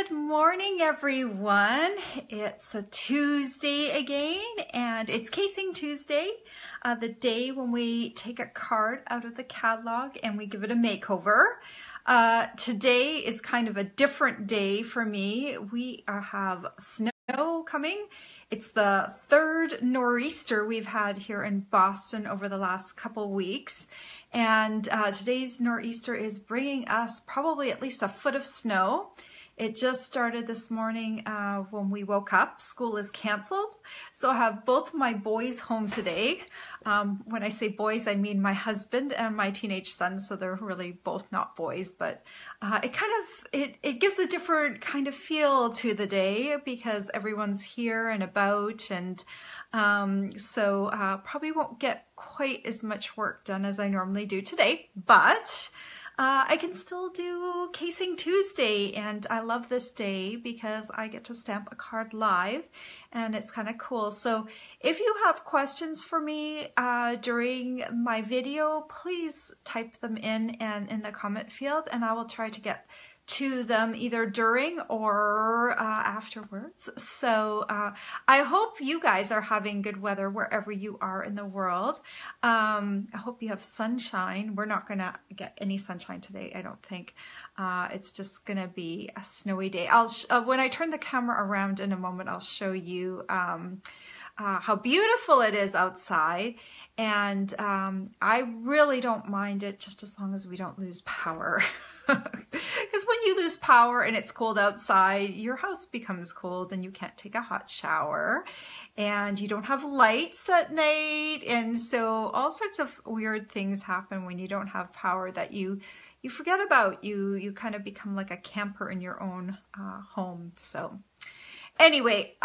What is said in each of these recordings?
Good morning, everyone. It's a Tuesday again, and it's Casing Tuesday, the day when we take a card out of the catalog and we give it a makeover. Today is kind of a different day for me. We have snow coming. It's the third nor'easter we've had here in Boston over the last couple weeks. And today's nor'easter is bringing us probably at least a foot of snow. It just started this morning when we woke up. School is canceled. So I have both my boys home today. When I say boys, I mean my husband and my teenage son. So they're really both not boys, but it gives a different kind of feel to the day because everyone's here and about, and so probably won't get quite as much work done as I normally do today, but I can still do Casing Tuesday, and I love this day because I get to stamp a card live, and it's kind of cool. So if you have questions for me during my video, please type them in the comment field, and I will try to get to them either during or afterwards. So I hope you guys are having good weather wherever you are in the world. I hope you have sunshine. We're not gonna get any sunshine today, I don't think. It's just gonna be a snowy day. When I turn the camera around in a moment, I'll show you how beautiful it is outside. And I really don't mind it, just as long as we don't lose power. Because when you lose power and it's cold outside, your house becomes cold and you can't take a hot shower and you don't have lights at night. And so all sorts of weird things happen when you don't have power that you forget about. You kind of become like a camper in your own home. So anyway,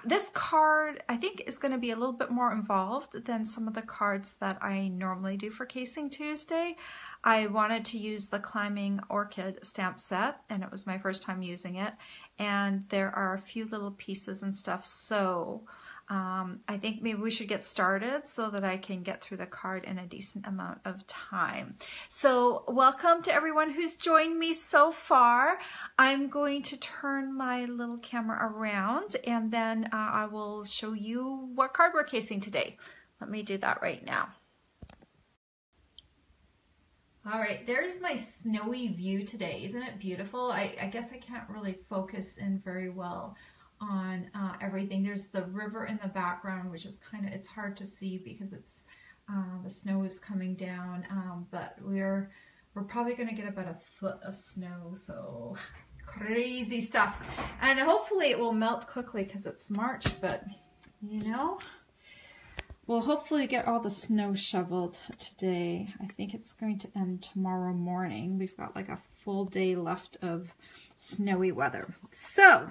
this card I think is going to be a little bit more involved than some of the cards that I normally do for Casing Tuesday. I wanted to use the Climbing Orchid stamp set, and it was my first time using it, and there are a few little pieces and stuff, so I think maybe we should get started so that I can get through the card in a decent amount of time. So welcome to everyone who's joined me so far. I'm going to turn my little camera around, and then I will show you what card we're casing today. Let me do that right now. All right, there's my snowy view today. Isn't it beautiful? I guess I can't really focus in very well on everything. There's the river in the background, which is it's hard to see because it's the snow is coming down, but we're probably going to get about a foot of snow, so crazy stuff. And hopefully it will melt quickly because it's March, but you know, we'll hopefully get all the snow shoveled today. I think it's going to end tomorrow morning. We've got like a full day left of snowy weather. So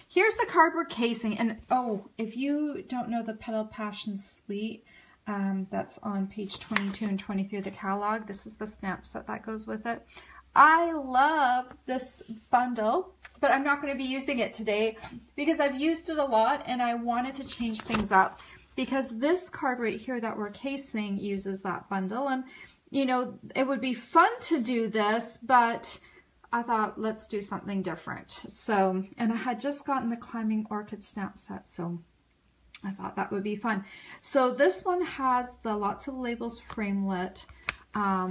here's the card we're casing. And oh, if you don't know the Petal Passion Suite, that's on page 22 and 23 of the catalog. This is the stamp set that goes with it. I love this bundle, but I'm not going to be using it today because I've used it a lot and I wanted to change things up, because this card right here that we're casing uses that bundle, and you know, it would be fun to do this, but I thought let's do something different. So, and I had just gotten the Climbing Orchid stamp set, so I thought that would be fun. So this one has the Lots of Labels framelit, a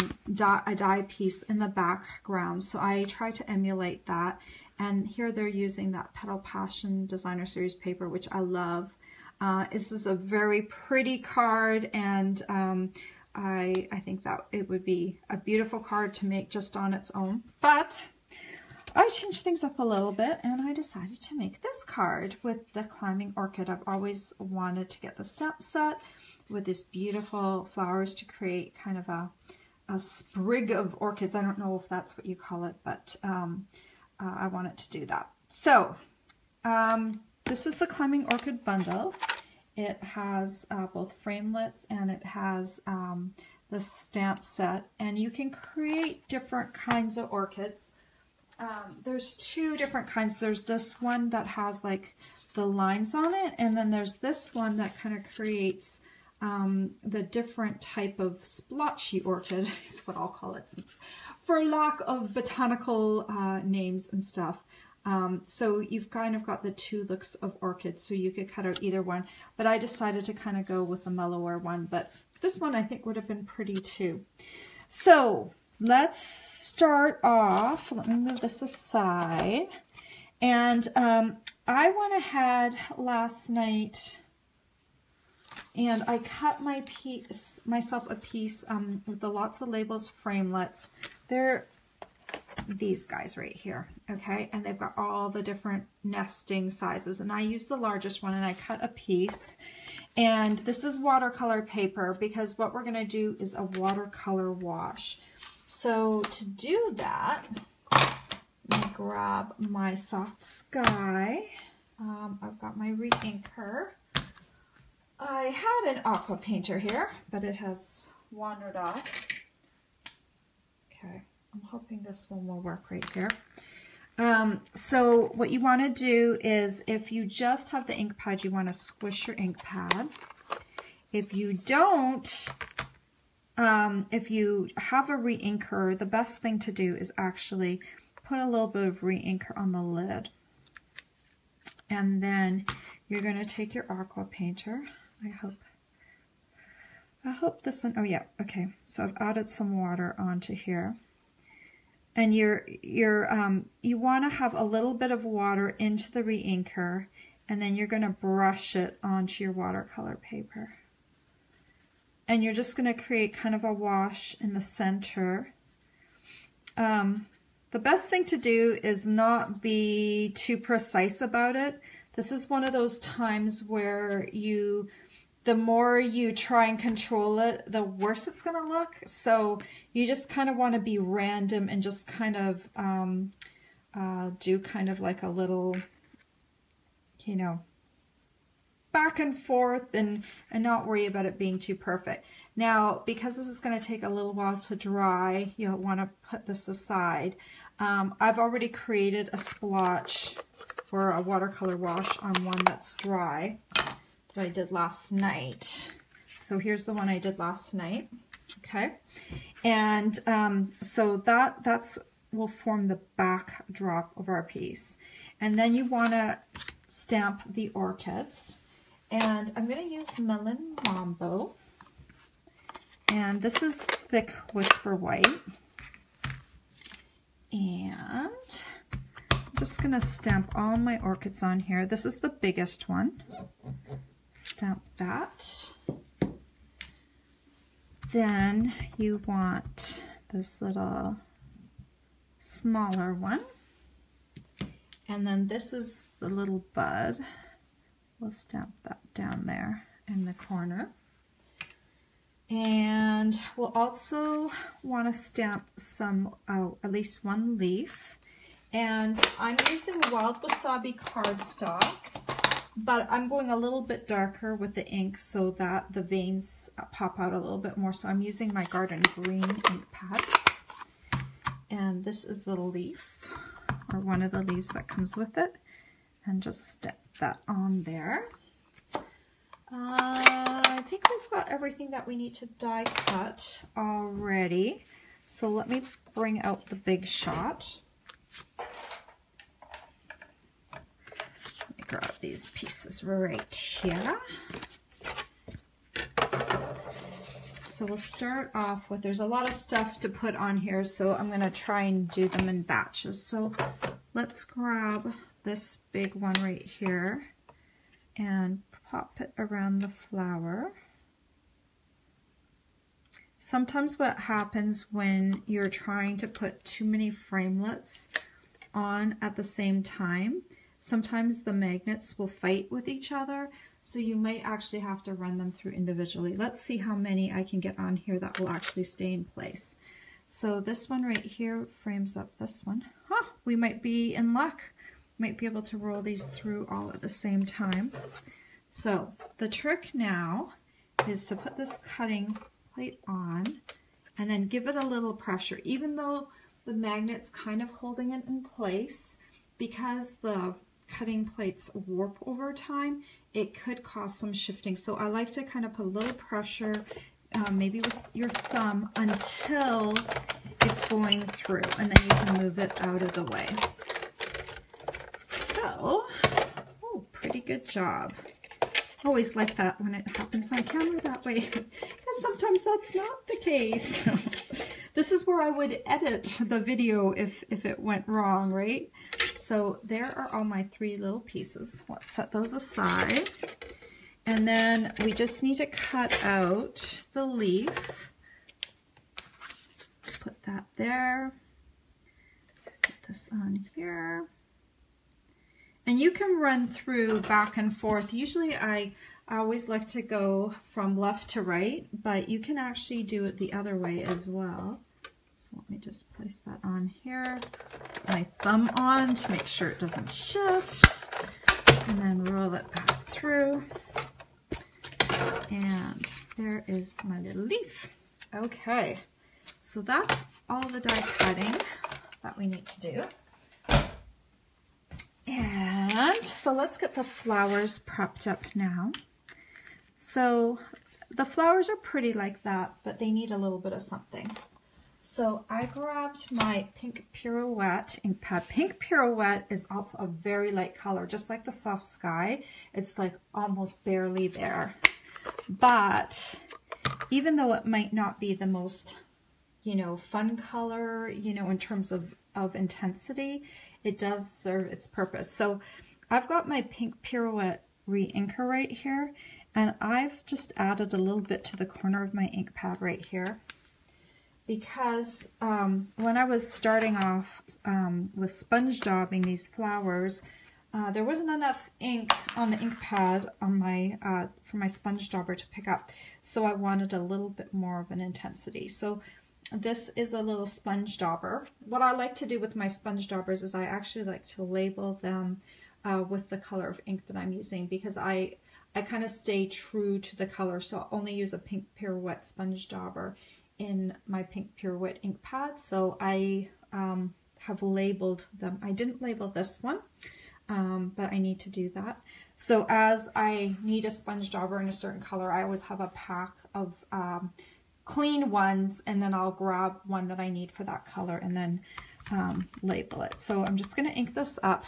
die piece in the background. So I try to emulate that. And here they're using that Petal Passion Designer Series paper, which I love. This is a very pretty card, and I think that it would be a beautiful card to make just on its own. But I changed things up a little bit, and I decided to make this card with the Climbing Orchid. I've always wanted to get the stamp set with this beautiful flowers to create kind of a sprig of orchids. I don't know if that's what you call it, but I wanted to do that. So this is the Climbing Orchid bundle. It has both framelits and it has the stamp set, and you can create different kinds of orchids. There's two different kinds. There's this one that has like the lines on it, and then there's this one that kind of creates the different type of splotchy orchid is what I'll call it, since, for lack of botanical names and stuff. So you've kind of got the two looks of orchids, so you could cut out either one. But I decided to kind of go with a mellower one, but this one I think would have been pretty too. So let's start off. Let me move this aside. And I went ahead last night and I cut myself a piece with the Lots of Labels framelits. They're these guys right here, okay? And they've got all the different nesting sizes. And I used the largest one and I cut a piece. And this is watercolor paper because what we're gonna do is a watercolor wash. So to do that, I'm gonna grab my Soft Sky. I've got my re-inker. I had an aqua painter here, but it has wandered off. Okay, I'm hoping this one will work right here. So what you want to do is, if you just have the ink pad, you want to squish your ink pad. If you don't, if you have a re-inker, the best thing to do is actually put a little bit of re-inker on the lid. And then you're going to take your aqua painter. I hope this one, oh yeah, okay. So I've added some water onto here. And you want to have a little bit of water into the re-inker, and then you're going to brush it onto your watercolor paper. And you're just going to create kind of a wash in the center. The best thing to do is not be too precise about it. This is one of those times where the more you try and control it, the worse it's going to look. So you just kind of want to be random and just kind of do kind of like a little, you know, back and forth and not worry about it being too perfect. Now, because this is going to take a little while to dry, you'll want to put this aside. I've already created a splotch for a watercolor wash on one that's dry that I did last night. So here's the one I did last night. Okay, and so that's will form the backdrop of our piece. And then you want to stamp the orchids. And I'm going to use Melon Mambo. And this is thick Whisper White. And I'm just going to stamp all my orchids on here. This is the biggest one. Stamp that. Then you want this little smaller one. And then this is the little bud. We'll stamp that down there in the corner. And we'll also want to stamp some, at least one leaf. And I'm using Wild Wasabi cardstock, but I'm going a little bit darker with the ink so that the veins pop out a little bit more. So I'm using my Garden Green ink pad. And this is the leaf, or one of the leaves that comes with it. And just stamp that on there. I think we've got everything that we need to die cut already. So let me bring out the big shot. Let me grab these pieces right here. So we'll start off with, there's a lot of stuff to put on here, so I'm going to try and do them in batches. So let's grab this big one right here and pop it around the flower. Sometimes what happens when you're trying to put too many framelits on at the same time, sometimes the magnets will fight with each other, so you might actually have to run them through individually. Let's see how many I can get on here that will actually stay in place. So this one right here frames up this one. Huh, we might be in luck. Might be able to roll these through all at the same time. So the trick now is to put this cutting plate on and then give it a little pressure. Even though the magnet's kind of holding it in place, because the cutting plates warp over time, it could cause some shifting. So I like to kind of put a little pressure, maybe with your thumb, until it's going through, and then you can move it out of the way. So, oh, pretty good job. Always like that when it happens on camera that way, because sometimes that's not the case. This is where I would edit the video if it went wrong, right? So there are all my 3 little pieces. Let's set those aside. And then we just need to cut out the leaf. Put that there. Put this on here. And you can run through back and forth. Usually I always like to go from left to right, but you can actually do it the other way as well. So let me just place that on here. Put my thumb on to make sure it doesn't shift. And then roll it back through. And there is my little leaf. Okay, so that's all the die cutting that we need to do. And so let's get the flowers prepped up now. So the flowers are pretty like that, but they need a little bit of something. So I grabbed my Pink Pirouette ink pad. Pink Pirouette is also a very light color, just like the Soft Sky. It's like almost barely there. But even though it might not be the most, you know, fun color, you know, in terms of intensity, it does serve its purpose. So I've got my Pink Pirouette re-inker right here, and I've just added a little bit to the corner of my ink pad right here, because when I was starting off with sponge daubing these flowers, there wasn't enough ink on the ink pad on my for my sponge dauber to pick up, so I wanted a little bit more of an intensity. So this is a little sponge dauber. What I like to do with my sponge daubers is I actually like to label them with the color of ink that I'm using, because I kind of stay true to the color, so I'll only use a Pink Pirouette sponge dauber in my Pink Pirouette ink pad. So I have labeled them. I didn't label this one, but I need to do that. So as I need a sponge dauber in a certain color, I always have a pack of clean ones, and then I'll grab one that I need for that color and then label it. So I'm just going to ink this up,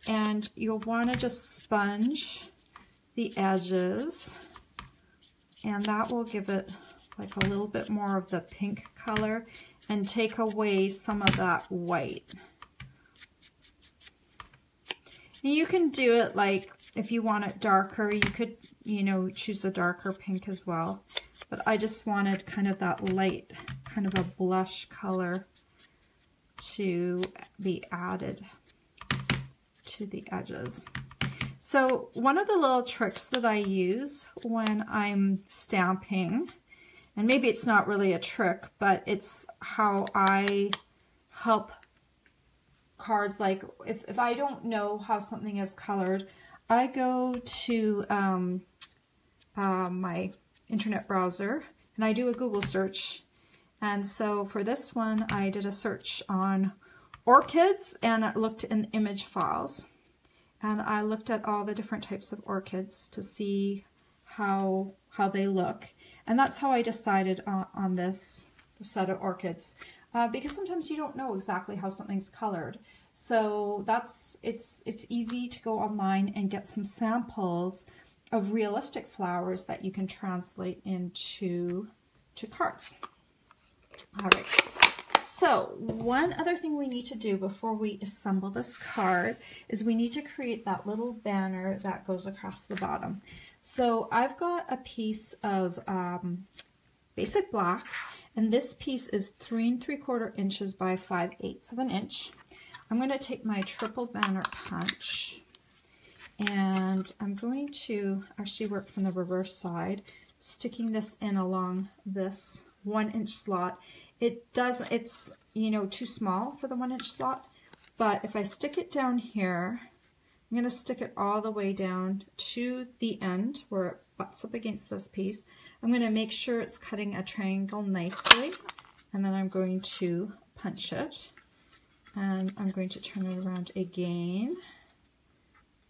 and you'll want to just sponge the edges, and that will give it like a little bit more of the pink color and take away some of that white. And you can do it like, if you want it darker, you could, you know, choose a darker pink as well. But I just wanted kind of that light, kind of a blush color to be added to the edges. So one of the little tricks that I use when I'm stamping, and maybe it's not really a trick, but it's how I help cards, like if I don't know how something is colored, I go to my internet browser and I do a Google search. And so for this one, I did a search on orchids, and I looked in image files, and I looked at all the different types of orchids to see how they look. And that's how I decided on this set of orchids, because sometimes you don't know exactly how something's colored. So it's easy to go online and get some samples of realistic flowers that you can translate into cards. All right, so one other thing we need to do before we assemble this card is we need to create that little banner that goes across the bottom. So I've got a piece of basic black, and this piece is 3 3/4 inches by 5/8 of an inch. I'm going to take my triple banner punch, and I'm going to actually work from the reverse side, sticking this in along this 1-inch slot. It's, you know, too small for the 1-inch slot, but if I stick it down here, I'm going to stick it all the way down to the end where it butts up against this piece. I'm going to make sure it's cutting a triangle nicely, and then I'm going to punch it, and I'm going to turn it around again,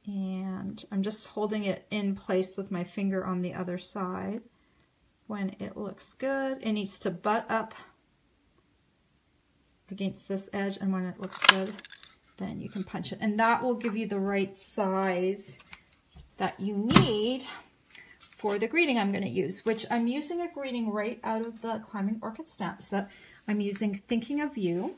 and I'm just holding it in place with my finger on the other side. When it looks good, it needs to butt up against this edge, and when it looks good, then you can punch it. And that will give you the right size that you need for the greeting I'm going to use, which I'm using a greeting right out of the Climbing Orchid stamp set. I'm using Thinking of You.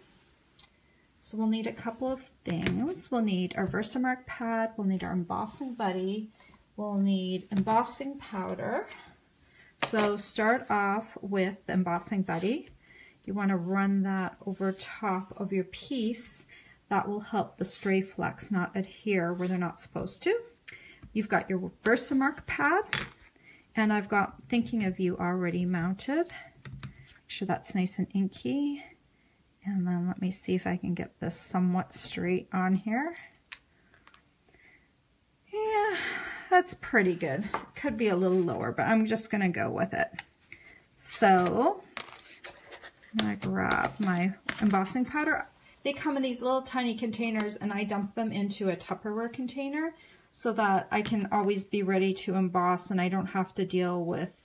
So we'll need a couple of things. We'll need our Versamark pad, we'll need our embossing buddy, we'll need embossing powder. So start off with the embossing buddy. You want to run that over top of your piece. That will help the stray flecks not adhere where they're not supposed to. You've got your Versamark pad, and I've got Thinking of You already mounted. Make sure that's nice and inky. And then let me see if I can get this somewhat straight on here. Yeah, that's pretty good. Could be a little lower, but I'm just going to go with it. So I'm going to grab my embossing powder. They come in these little tiny containers, and I dump them into a Tupperware container so that I can always be ready to emboss and I don't have to deal with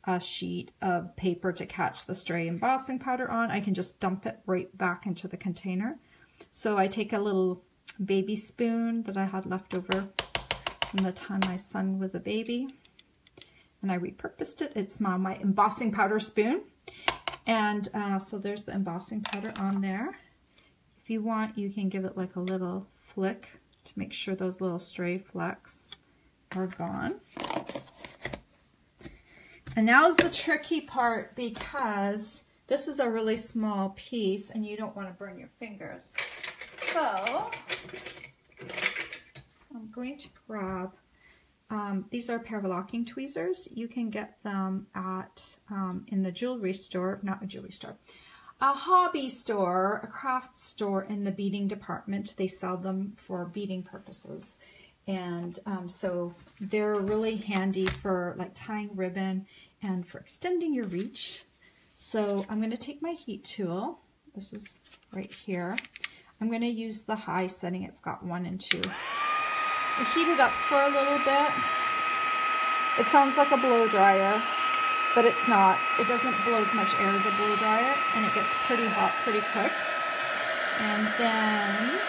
a sheet of paper to catch the stray embossing powder on. I can just dump it right back into the container. So I take a little baby spoon that I had left over from the time my son was a baby, and I repurposed it. It's my embossing powder spoon. And so there's the embossing powder on there. If you want, you can give it like a little flick to make sure those little stray flecks are gone. And now's the tricky part, because this is a really small piece and you don't want to burn your fingers. So I'm going to grab, these are a pair of locking tweezers. You can get them at, in the jewelry store, not a jewelry store, a hobby store, a craft store in the beading department. They sell them for beading purposes. And so they're really handy for like tying ribbon and for extending your reach. So I'm going to take my heat tool. This is right here. I'm going to use the high setting. It's got 1 and 2. I heat it up for a little bit. It sounds like a blow dryer, but it's not. It doesn't blow as much air as a blow dryer, and it gets pretty hot pretty quick. And then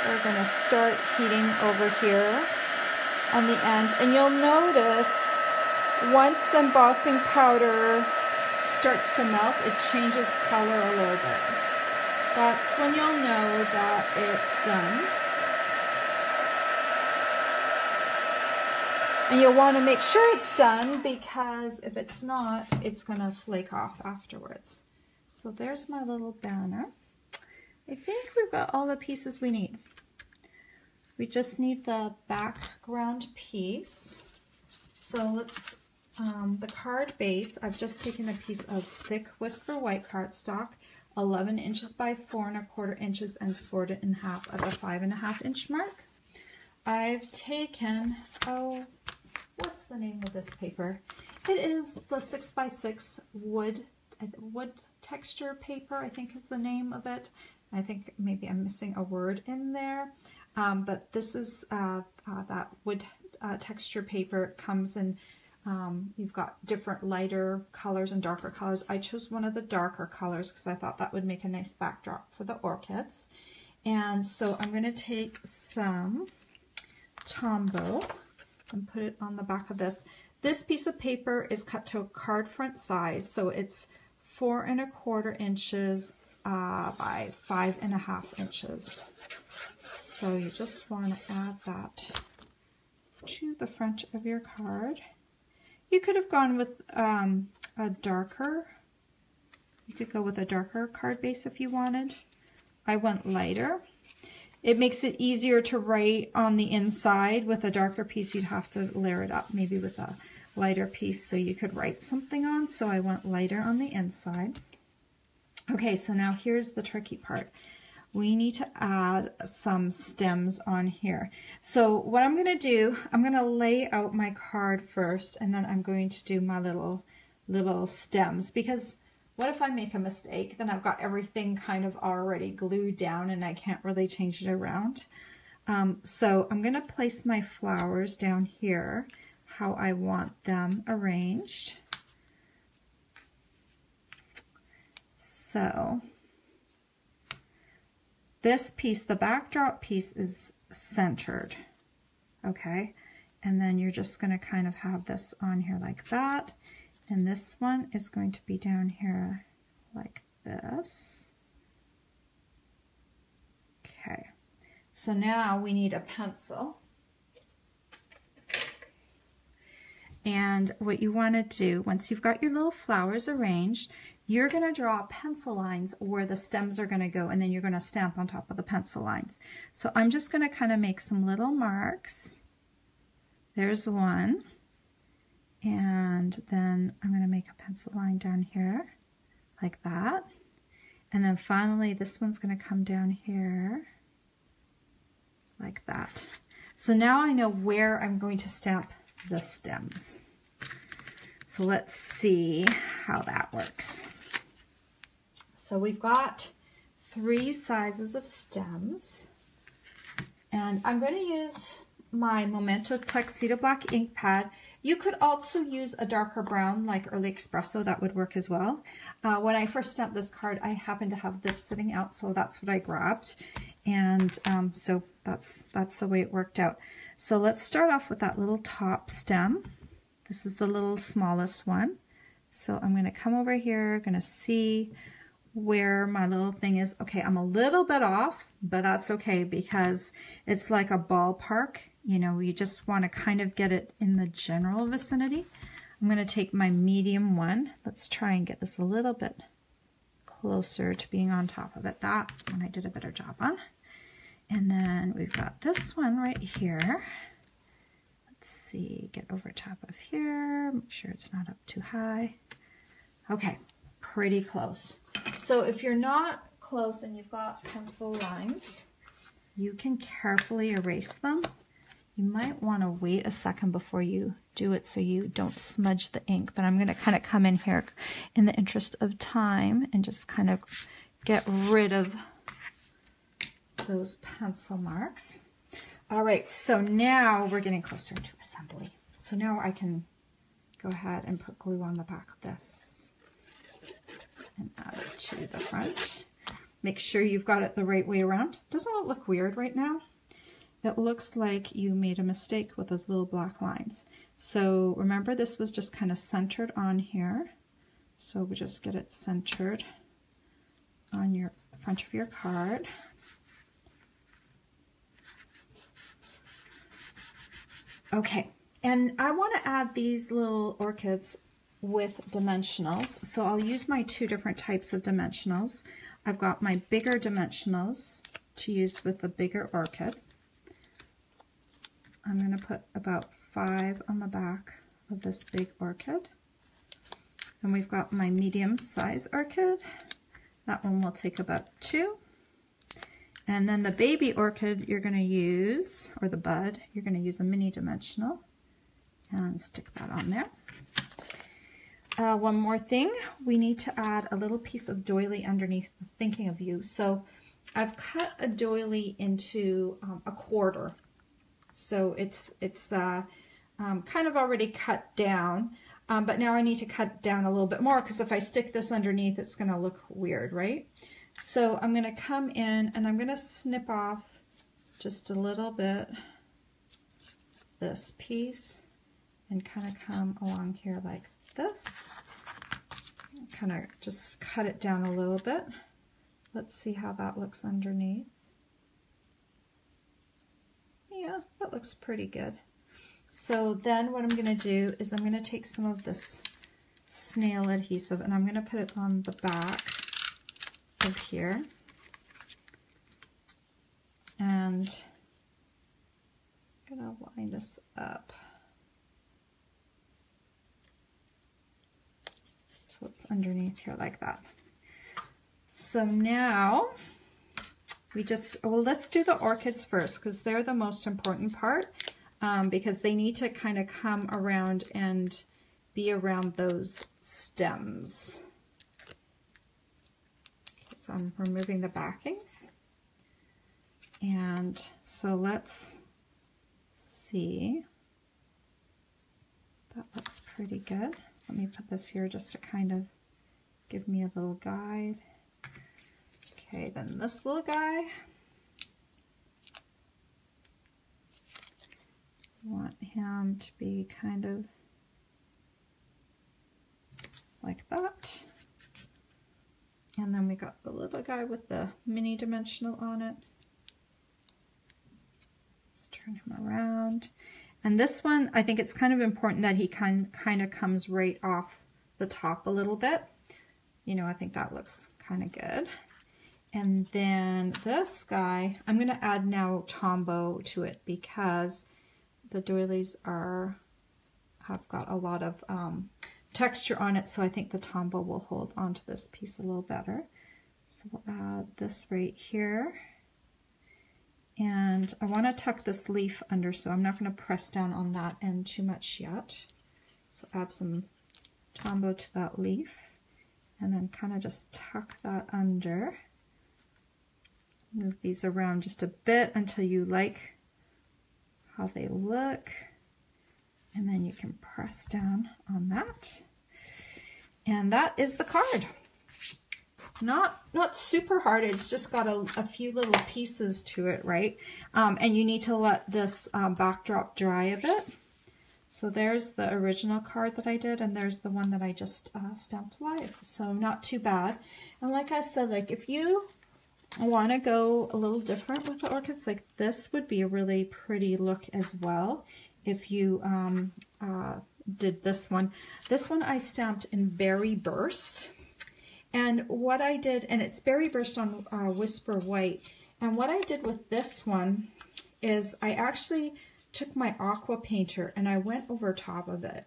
we're going to start heating over here on the end. And you'll notice once the embossing powder starts to melt, it changes color a little bit. That's when you'll know that it's done. And you'll want to make sure it's done, because if it's not, it's going to flake off afterwards. So there's my little banner. I think we've got all the pieces we need. We just need the background piece. So let's, the card base, I've just taken a piece of thick Whisper white cardstock, 11 inches by 4 1/4 inches, and scored it in half at the 5.5 inch mark. I've taken, what's the name of this paper? It is the 6x6 wood texture paper, I think is the name of it. I think maybe I'm missing a word in there. But this is that wood texture paper. It comes in, you've got different lighter colors and darker colors. I chose one of the darker colors because I thought that would make a nice backdrop for the orchids. And so I'm going to take some Tombow and put it on the back of this. This piece of paper is cut to a card front size, so it's 4 1/4 inches by 5.5 inches. So you just want to add that to the front of your card. You could have gone with a darker, you could go with a darker card base if you wanted. I went lighter. It makes it easier to write on the inside. With a darker piece, you'd have to layer it up maybe with a lighter piece so you could write something on. So I went lighter on the inside. Okay, so now here's the tricky part. We need to add some stems on here. So what I'm going to do, I'm going to lay out my card first, and then I'm going to do my little stems, because what if I make a mistake? Then I've got everything kind of already glued down and I can't really change it around. So I'm going to place my flowers down here how I want them arranged. So this piece, the backdrop piece, is centered, okay? And then you're just going to kind of have this on here like that. And this one is going to be down here like this. Okay, so now we need a pencil. And what you want to do, once you've got your little flowers arranged, you're going to draw pencil lines where the stems are going to go, and then you're going to stamp on top of the pencil lines. So I'm just going to kind of make some little marks. There's one. And then I'm going to make a pencil line down here like that. And then finally this one's going to come down here like that. So now I know where I'm going to stamp the stems. So let's see how that works. So we've got 3 sizes of stems, and I'm going to use my Memento Tuxedo Black ink pad. You could also use a darker brown like Early Espresso, that would work as well. When I first stamped this card, I happened to have this sitting out, so that's what I grabbed. And so that's the way it worked out. So let's start off with that little top stem. This is the little smallest one. So I'm going to come over here, going to see where my little thing is. Okay, I'm a little bit off, but that's okay because it's like a ballpark. You know, you just want to kind of get it in the general vicinity. I'm going to take my medium one. Let's try and get this a little bit closer to being on top of it. That one I did a better job on. And then we've got this one right here. Let's see, get over top of here, make sure it's not up too high. Okay, pretty close. So if you're not close and you've got pencil lines, you can carefully erase them. You might want to wait a second before you do it so you don't smudge the ink, but I'm going to kind of come in here in the interest of time and just kind of get rid of those pencil marks. All right, so now we're getting closer to assembly. So now I can go ahead and put glue on the back of this and add it to the front. Make sure you've got it the right way around. Doesn't it look weird right now? It looks like you made a mistake with those little black lines. So remember, this was just kind of centered on here. So we just get it centered on your front of your card. Okay, and I want to add these little orchids with dimensionals. So I'll use my 2 different types of dimensionals. I've got my bigger dimensionals to use with the bigger orchid. I'm going to put about 5 on the back of this big orchid. And we've got my medium size orchid. That one will take about 2. And then the baby orchid you're going to use, or the bud, you're going to use a mini dimensional and stick that on there. One more thing, we need to add a little piece of doily underneath the Thinking of You. So I've cut a doily into a quarter. So it's kind of already cut down, but now I need to cut down a little bit more because if I stick this underneath, it's going to look weird, right? So I'm going to come in and I'm going to snip off just a little bit this piece and kind of come along here like this. Kind of just cut it down a little bit. Let's see how that looks underneath. Yeah, that looks pretty good. So then what I'm going to do is I'm going to take some of this snail adhesive and I'm going to put it on the back of here, and I'm going to line this up so it's underneath here like that. So now we just, well, let's do the orchids first because they're the most important part because they need to kind of come around and be around those stems. So I'm removing the backings. And so let's see. That looks pretty good. Let me put this here just to kind of give me a little guide. Okay, then this little guy, want him to be kind of like that. And then we got the little guy with the mini dimensional on it. Let's turn him around. And this one, I think it's kind of important that he kind of comes right off the top a little bit. You know, I think that looks kind of good. And then this guy, I'm going to add now Tombow to it because the doilies have got a lot of texture on it, so I think the Tombow will hold onto this piece a little better. So we'll add this right here. And I want to tuck this leaf under, so I'm not going to press down on that end too much yet. So add some Tombow to that leaf, and then kind of just tuck that under. Move these around just a bit until you like how they look. And then you can press down on that. And that is the card. Not super hard, it's just got a few little pieces to it, right? And you need to let this backdrop dry a bit. So there's the original card that I did, and there's the one that I just stamped live. So not too bad. And like I said, like if you want to go a little different with the orchids, like this would be a really pretty look as well if you did this one. This one I stamped in Berry Burst, and what I did, and it's Berry Burst on Whisper White, and what I did with this one is I actually took my aqua painter and I went over top of it,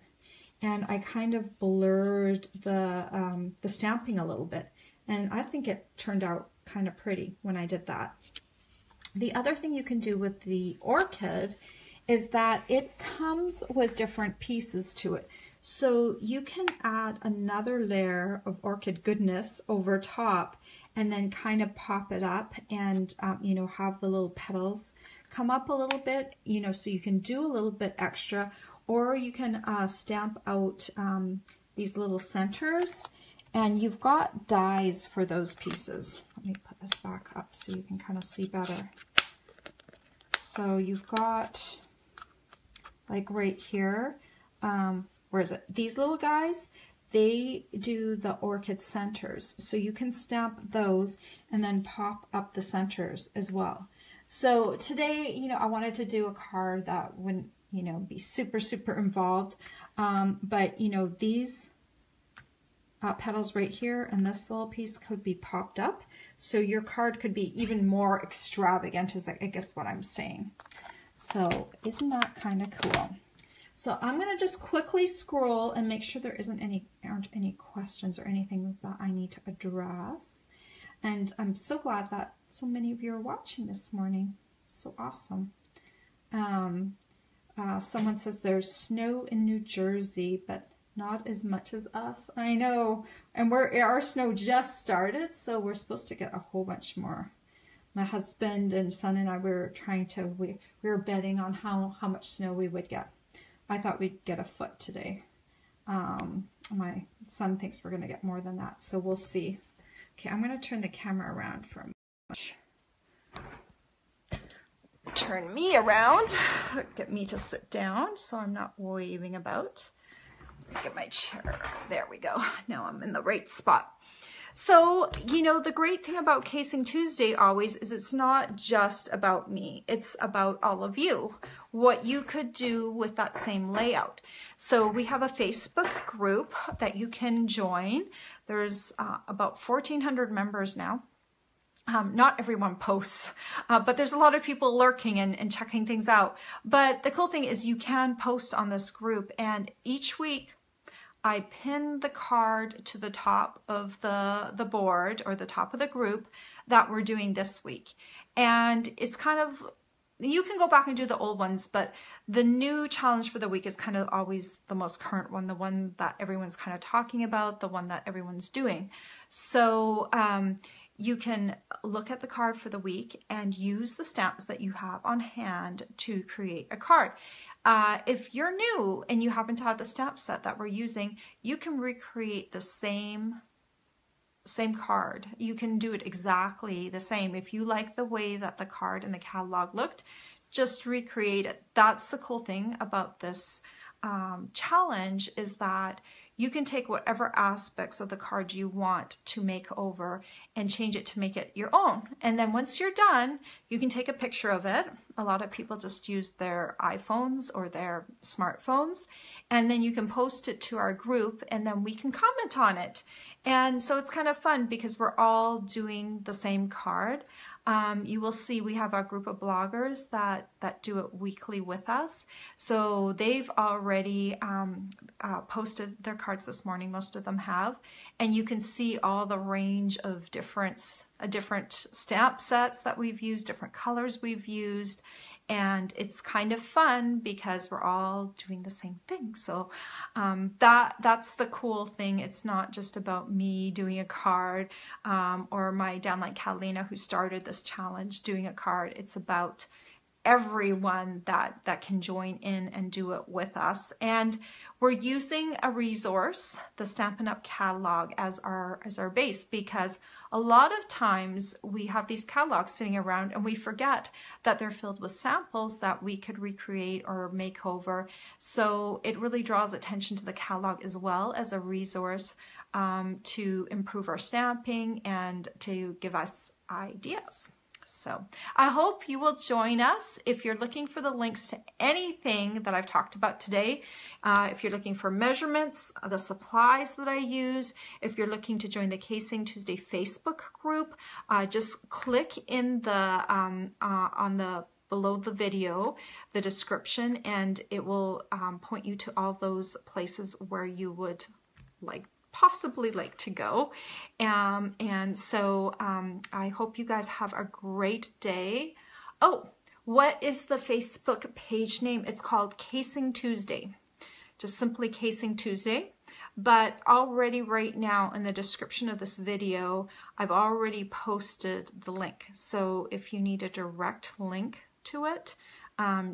and I kind of blurred the stamping a little bit, and I think it turned out kind of pretty when I did that. The other thing you can do with the orchid is that it comes with different pieces to it. So you can add another layer of orchid goodness over top and then kind of pop it up and, you know, have the little petals come up a little bit, you know, so you can do a little bit extra, or you can stamp out these little centers, and you've got dies for those pieces. Let me put this back up so you can kind of see better. So you've got, like right here, where is it? These little guys, they do the orchid centers. So you can stamp those and then pop up the centers as well. So today, you know, I wanted to do a card that wouldn't, you know, be super, super involved. But, you know, these petals right here and this little piece could be popped up. So your card could be even more extravagant, is I guess what I'm saying. So isn't that kind of cool? So I'm going to just quickly scroll and make sure there aren't any questions or anything that I need to address. And I'm so glad that so many of you are watching this morning. So awesome. Someone says there's snow in New Jersey, but not as much as us. I know. And our snow just started, so we're supposed to get a whole bunch more. My husband and son and I were we were betting on how much snow we would get. I thought we'd get a foot today. My son thinks we're going to get more than that, so we'll see. Okay, I'm going to turn the camera around for a moment. Turn me around, get me to sit down so I'm not waving about. Get my chair. There we go. Now I'm in the right spot. So, you know, the great thing about Casing Tuesday always is it's not just about me. It's about all of you. What you could do with that same layout. So we have a Facebook group that you can join. There's about 1,400 members now. Not everyone posts, but there's a lot of people lurking and checking things out. But the cool thing is you can post on this group, and each week I pin the card to the top of the board or the top of the group that we're doing this week. And it's kind of, you can go back and do the old ones, but the new challenge for the week is kind of always the most current one, the one that everyone's kind of talking about, the one that everyone's doing. So you can look at the card for the week and use the stamps that you have on hand to create a card. If you're new and you happen to have the stamp set that we're using, you can recreate the same card. You can do it exactly the same. If you like the way that the card in the catalog looked, just recreate it. That's the cool thing about this challenge, is that you can take whatever aspects of the card you want to make over and change it to make it your own. And then once you're done, you can take a picture of it. A lot of people just use their iPhones or their smartphones, and then you can post it to our group, and then we can comment on it. And so it's kind of fun because we're all doing the same card. You will see we have our group of bloggers that do it weekly with us. So they've already posted their cards this morning. Most of them have. And you can see all the range of different stamp sets that we've used, different colors we've used. And it's kind of fun because we're all doing the same thing. So that's the cool thing. It's not just about me doing a card or my downline Catalina, who started this challenge, doing a card. It's about everyone that can join in and do it with us. And we're using a resource, the Stampin' Up! Catalog, as our base, because a lot of times we have these catalogs sitting around and we forget that they're filled with samples that we could recreate or make over. So it really draws attention to the catalog as well as a resource to improve our stamping and to give us ideas. So I hope you will join us. If you're looking for the links to anything that I've talked about today, if you're looking for measurements, the supplies that I use, if you're looking to join the Casing Tuesday Facebook group, just click in the below the video, the description, and it will point you to all those places where you would possibly like to go. And so I hope you guys have a great day. Oh, what is the Facebook page name? It's called Casing Tuesday. Just simply Casing Tuesday. But already right now in the description of this video, I've already posted the link. So if you need a direct link to it,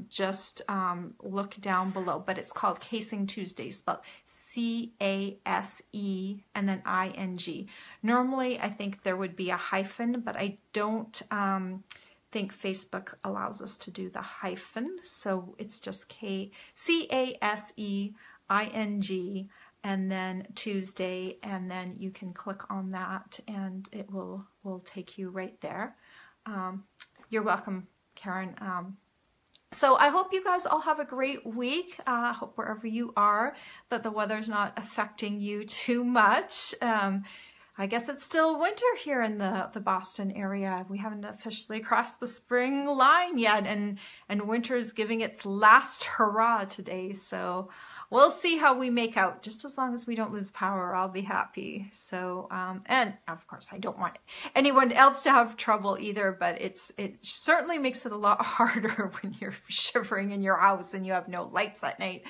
just look down below. But it's called Casing Tuesday, spelled C-A-S-E and then I-N-G. Normally I think there would be a hyphen, but I don't think Facebook allows us to do the hyphen. So it's just C-A-S-E-I-N-G and then Tuesday, and then you can click on that and it will take you right there. You're welcome, Karen. So I hope you guys all have a great week. I hope wherever you are that the weather's not affecting you too much. I guess it's still winter here in the Boston area. We haven't officially crossed the spring line yet, and winter is giving its last hurrah today. So we'll see how we make out. Just as long as we don't lose power, I'll be happy. So, and of course, I don't want anyone else to have trouble either, but it certainly makes it a lot harder when you're shivering in your house and you have no lights at night.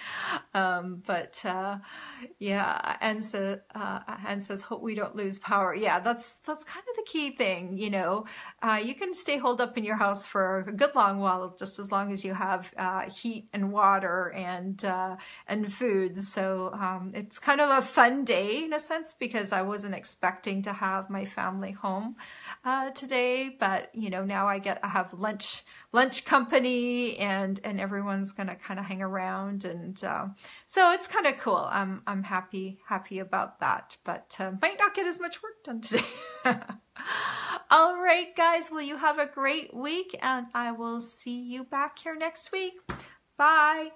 Yeah, Anne says, hope we don't lose power. Yeah, that's kind of the key thing, you know. You can stay holed up in your house for a good long while, just as long as you have heat and water and food. So it's kind of a fun day in a sense, because I wasn't expecting to have my family home today, but you know, now I have lunch company, and everyone's gonna kind of hang around, and so it's kind of cool. I'm happy about that, but might not get as much work done today. All right, guys, well, you have a great week, and I will see you back here next week. Bye.